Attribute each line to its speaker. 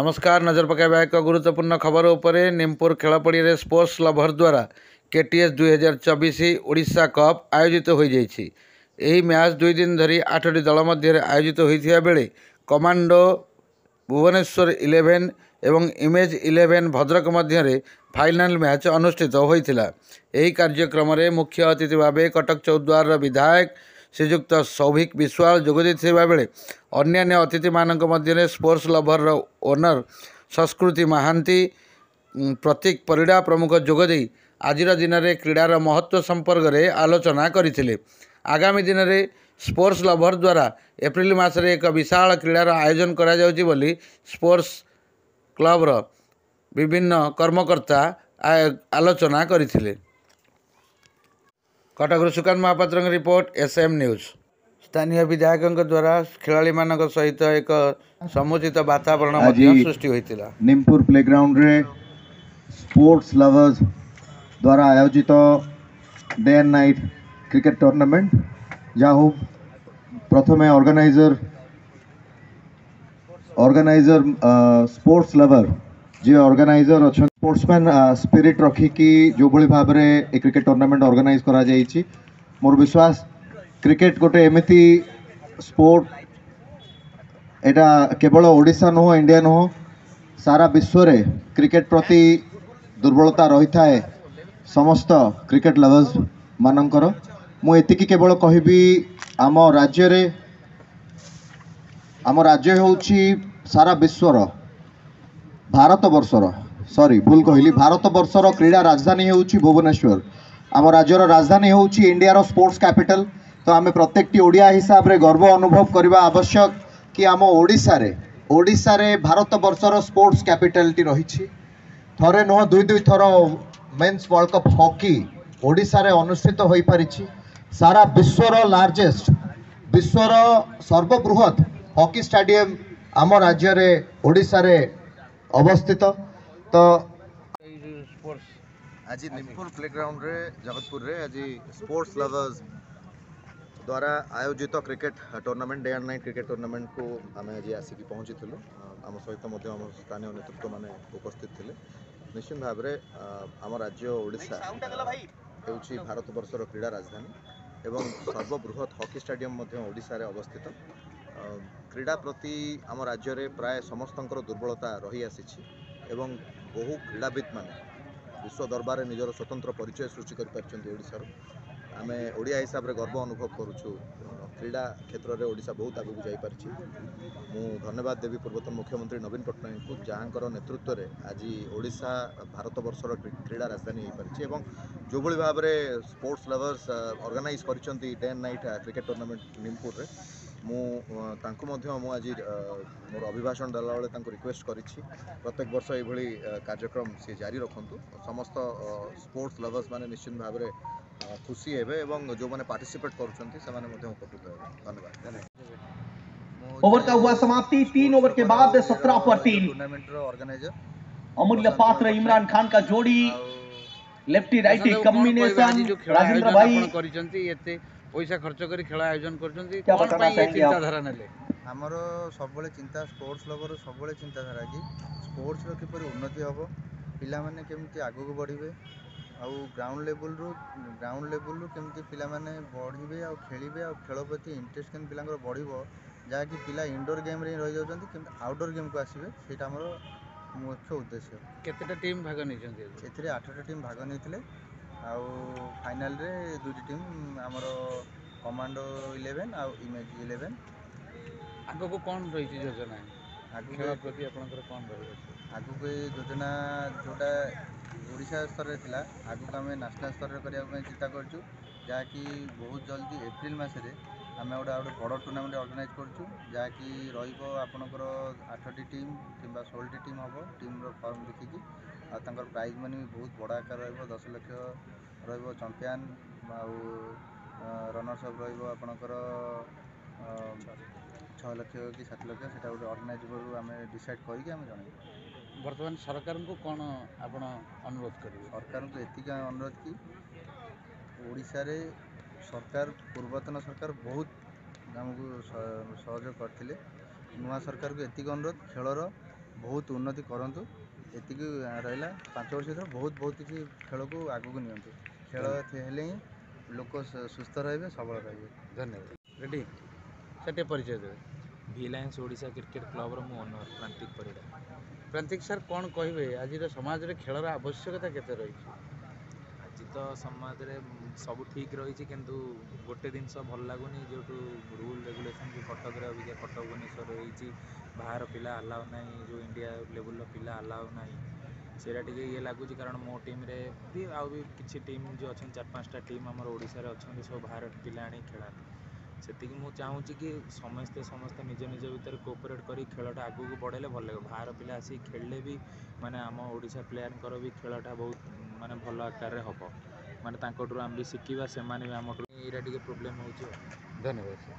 Speaker 1: नमस्कार। नजर पकाइबा एक गुरुत्वपूर्ण खबर उपरे निमपुर खेलपड़ी स्पोर्ट्स लभर द्वारा केटीएस 2024 ओडिशा कप आयोजित हो जाइछि। एही मैच 2 दिन धरी 8टी दल मध्य आयोजित होइथिबा बेले कमांडो भुवनेश्वर 11 एवं इमेज 11 भद्रक मध्य फाइनाल मैच अनुष्ठित होइथिला। एही कार्यक्रम रे मुख्य अतिथि भावे कटक चौद्वार विधायक श्रीजुक्त सौभिक विश्वाल जोगदेइथिबा बेले अन्यान्य अतिथि मानक मध्य स्पोर्ट्स लभर ओनर संस्कृति महांती प्रतीक परिड़ा प्रमुख जोगदे आजिर दिन में क्रीडार महत्व संपर्क में आलोचना करथिले। आगामी दिन में स्पोर्ट्स लभर द्वारा एप्रिल मासरे एक विशाल क्रीडार आयोजन करा जाउछि बोली स्पोर्ट्स क्लबर विभिन्न कर्मकर्ता आलोचना करथिले। Cuttack Sukanta Mahapatra report SM news. स्थानीय विधायकों द्वारा खेलाड़ी मान सहित एक समुचित वातावरण सृष्टि होइतिला।
Speaker 2: निमपुर प्लेग्राउंड रे स्पोर्ट्स लवर्स द्वारा आयोजित day and night cricket tournament जहाँ प्रथमे ऑर्गेनाइजर स्पोर्ट्स लवर जी ऑर्गेनाइजर अच्छा स्पोर्ट्समैन स्पिरिट रखिकी जो भली भाव में क्रिकेट टूर्नामेंट ऑर्गेनाइज करा जाइछि। मोर विश्वास क्रिकेट गोटे एमती स्पोर्ट एटा केवल ओडिशा नुह इंडिया नुह सारा विश्व रे क्रिकेट प्रति दुर्बलता रही थाए समस्त क्रिकेट लवर्स मानकर। मु एतिकी केवल कहबी आम राज्य होउछि सारा विश्वर भारत वर्षर सॉरी भूल कहली भारत वर्षर क्रीड़ा राजधानी होउछि भुवनेश्वर। आम राज्यर राजधानी होउछि इंडिया स्पोर्ट्स कैपिटल। तो आम प्रत्येक ओडिया हिसाब रे गर्व अनुभव करने आवश्यक कि आम ओडिशा रे भारत वर्षर स्पोर्ट्स कैपिटलिटी रही। थरे नुह दुई थर men's world cup hockey Odisha रे अनुष्ठित हो पारि। सारा विश्वर लार्जेस्ट विश्वर सर्वबृहत हॉकी स्टेडियम आम राज्य रे ओडिशा रे अवस्थित। तो आज निमपुर प्लेग्राउंड रे जगतपुर रे आज स्पोर्ट्स लवर्स द्वारा आयोजित cricket tournament day and night cricket tournament को आम आज आसिक पहुँची आम सहित आम स्थानीय नेतृत्व मैंने उपस्थित थे। निश्चित भाव में आम राज्य ओडिशा होउछि भारत वर्षर क्रीड़ा राजधानी एवं सर्वबृहत हॉकी स्टेडियम ओडिशा रे अवस्थित। क्रीड़ा प्रति आम राज्य रे प्राय समस्तंकर दुर्बलता रही आसी एवं बहु क्रीड़ाविद माने विश्व दरबार में निजर स्वतंत्र परिचय सृष्टि कर आम ओडिया हिसाब रे गर्व अनुभव करुछु। क्रीड़ा क्षेत्र में ओडिशा बहुत आगू जापारी। मु धन्यवाद देवी पूर्वतन मुख्यमंत्री नवीन पट्टनायक को जहाँकर नेतृत्व में आज ओडिशा भारत वर्षर क्रीड़ा राजधानी हो पारी। जो भली भाव में स्पोर्ट्स लवर्स ऑर्गेनाइज करछंती day and night cricket tournament Nimpur रे मु आज मोर अभिभाषण देला बेले रिक्वेस्ट करिछि प्रत्येक वर्ष ये कार्यक्रम सी जारी रखंतु। समस्त स्पोर्ट्स लवर्स माने निश्चित भाव में खुशी हेबे एवं जो माने पार्टिसिपेट करूछंती से माने मध्ये उपकृत हेबे। धन्यवाद।
Speaker 3: ओवर का हुआ समाप्ति 3 ओवर के बाद 17 पर 3
Speaker 2: टूर्नामेंट रो ऑर्गेनाइजर
Speaker 3: अमूल्य पात्र इमरान खान का जोड़ी लेफ्टी राइटी कॉम्बिनेशन राजेंद्र भाई
Speaker 1: करिसंती एते पैसा खर्च करी खेल आयोजन करछंती
Speaker 3: क्या
Speaker 1: कोन
Speaker 3: बताना
Speaker 1: पाई ये
Speaker 3: चाहेंगे
Speaker 1: चिंता
Speaker 3: आप?
Speaker 1: धारा नेले
Speaker 4: आमर सब चिंता स्पोर्ट्स लवर सब चिंताधारा कि स्पोर्ट्स किपर उन्नति हम पिला माने केमती आगू बढ़े आउ ग्राउंड लेवल रु केमती पिला माने बढ़े आ खेलिबे आ खेल प्रति इंटरेस्ट केमती पिलांकर बढ़िबो जहाँकि पिला इंडोर गेम रे रही जाउछंती केमती आउटडोर गेम को आसीबे सेटा हमर मुख्य उद्देश्य।
Speaker 1: केतेटा टीम भाग नेछंती
Speaker 4: एथिरे 8टा टीम भाग नेथिले आउ फाइनल रे दुईटी टीम हमर कमांडो 11 आउ इमेज 11
Speaker 1: आगो को कौन रही योजना
Speaker 4: आगु
Speaker 1: खेल प्रति आपनकर कौन रही
Speaker 4: आगु योजना जोटा ओडिशा स्तर रे थिला आगु आम नेशनल स्तर रे करिया चिंता करछु जहाँकि बहुत जल्दी एप्रिल मासरे आम गोटे बड़ टूर्नामेंट ऑर्गेनाइज करछु जहाँकि रहिबो आपनकर 8टी टीम किंबा 16टी टीम हम टीम रो फॉर्म देखिकी आ तांकर प्राइज मनी भी बहुत बड़ा आकार रहिबो 10 लाख रहिबो चैंपियन आउ रनर्स अप रहिबो आपनकर 6 लाख कि 7 लाख सेटा गोटे ऑर्गेनाइज करू आम डिसाइड करके आम जणाइबो।
Speaker 1: वर्तमान सरकार को कौन आपण अनुरोध करेंगे?
Speaker 4: सरकार को एतिक अनुरोध कि ओडिशा रे सरकार पूर्वतन सरकार बहुत आमको सहयोग करते। नुआ सरकार को एतिक अनुरोध खेलर बहुत उन्नति करंतु एतिकी रहिला 5 वर्ष भीतर बहुत किसी खेल को आगू को नियंतु खेल हेले ही लोक सुस्थ रहिबे सबल रहिबे।
Speaker 1: धन्यवाद। रेडी सेटे परिचय देवे।
Speaker 5: भिलायंस ओडिशा क्रिकेट क्लब मो ओनर प्रांतिक परिडा।
Speaker 1: प्रांतिक सर कौन कहे आज समाज रे खेलर आवश्यकता केते रही?
Speaker 5: आज तो समाज रे सब ठीक रही किंतु गोटे जिनस भल लगुनि जो रूल रेगुलेशन जो कटक अबिका कटक भुवनेश्वर रही बाहर पिला अलाउ ना जो इंडिया लेवल पिला अलाउ ना सेटा टी ये लगुच कारण मो टीम रे भी आउ भी किसी टीम जो अच्छा 4-5टा टीम आम ओडिशा रे अच्छा सब बाहर पिला आनी खेलाती से चाहूँगी कि समस्ते समस्ते निज निज भितर कोऑपरेट करी खेलटा आगू को बढ़ेले भल लगे बाहर पिला आसी खेलले भी माने आम ओडिशा प्लेयर भी खेलटा बहुत माने भल आकार हम माने आम भी शिखा से भी आम यहाँ टे प्रोब्लेम हो।
Speaker 1: धन्यवाद सर।